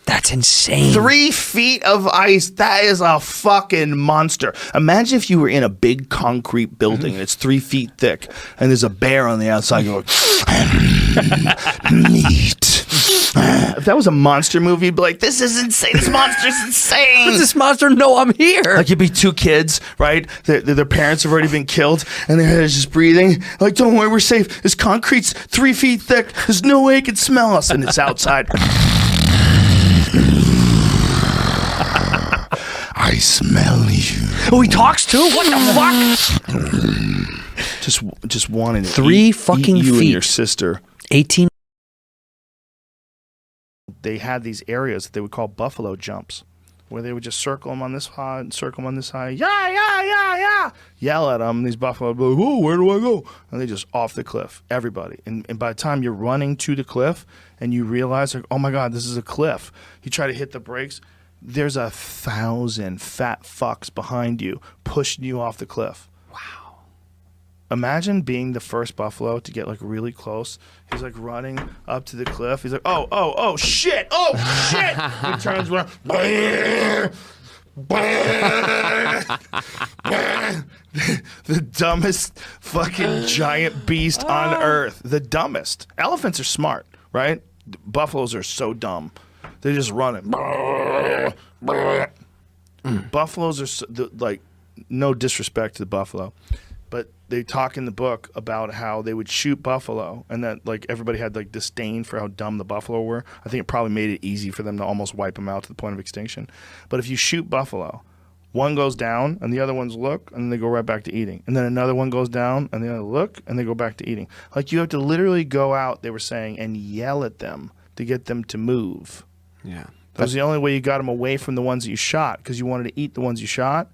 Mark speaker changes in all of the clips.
Speaker 1: That's insane.
Speaker 2: 3 feet of ice. That is a fucking monster. Imagine if you were in a big concrete building and it's 3 feet thick and there's a bear on the outside going, meat. If that was a monster movie, you'd be like, this is insane. This monster's insane.
Speaker 1: Does this monster know I'm here?
Speaker 2: Like, it'd be 2 kids, right? Their parents have already been killed, and their head is just breathing. Like, don't worry, we're safe. This concrete's 3 feet thick. There's no way it can smell us, and it's outside. I smell you.
Speaker 1: Oh, he talks too? What the fuck?
Speaker 2: Just wanting to
Speaker 1: 3
Speaker 2: eat
Speaker 1: fucking
Speaker 2: you
Speaker 1: feet.
Speaker 2: and your sister.
Speaker 1: 18.
Speaker 2: They had these areas that they would call buffalo jumps, where they would just circle them on this side and circle them on this side. Yeah. Yell at them. These buffalo would be like, oh, where do I go? And they just off the cliff, everybody. And by the time you're running to the cliff and you realize, like, oh my God, this is a cliff. You try to hit the brakes. There's 1,000 fat fucks behind you pushing you off the cliff. Wow. Imagine being the first buffalo to get like really close. He's like running up to the cliff. He's like, oh, shit. He turns around. The dumbest fucking giant beast on earth. The dumbest. Elephants are smart, right? Buffaloes are so dumb. They're just running. Buffaloes are like, no disrespect to the buffalo, but they talk in the book about how they would shoot buffalo and that like everybody had like disdain for how dumb the buffalo were. I think it probably made it easy for them to almost wipe them out to the point of extinction. But if you shoot buffalo, one goes down and the other ones look and then they go right back to eating. And then another one goes down and the other look and they go back to eating. Like you have to literally go out, they were saying, and yell at them to get them to move.
Speaker 1: Yeah.
Speaker 2: That was the only way you got them away from the ones that you shot because you wanted to eat the ones you shot.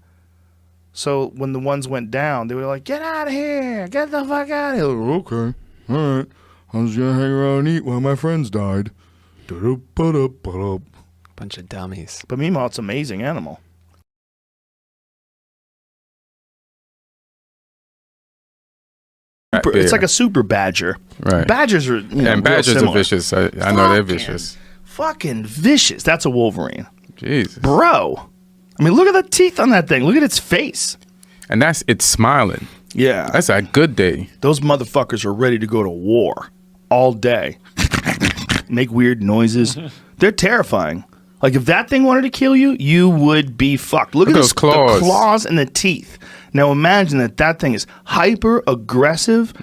Speaker 2: So when the ones went down, they were like, get out of here. Get the fuck out of here. Okay. All right. I was going to hang around and eat while my friends died.
Speaker 1: Bunch of dummies.
Speaker 2: But meanwhile, it's an amazing animal. It's like a super badger.
Speaker 3: Right.
Speaker 2: Badgers are,
Speaker 3: and badgers are vicious. I know they're vicious.
Speaker 2: Fucking vicious. That's a Wolverine.
Speaker 3: Jesus.
Speaker 2: Bro. I mean, look at the teeth on that thing. Look at its face.
Speaker 3: And it's smiling.
Speaker 2: Yeah.
Speaker 3: That's a good day.
Speaker 2: Those motherfuckers are ready to go to war all day. Make weird noises. They're terrifying. Like, if that thing wanted to kill you, you would be fucked. Look at
Speaker 3: those claws.
Speaker 2: The claws and the teeth. Now, imagine that thing is hyper aggressive.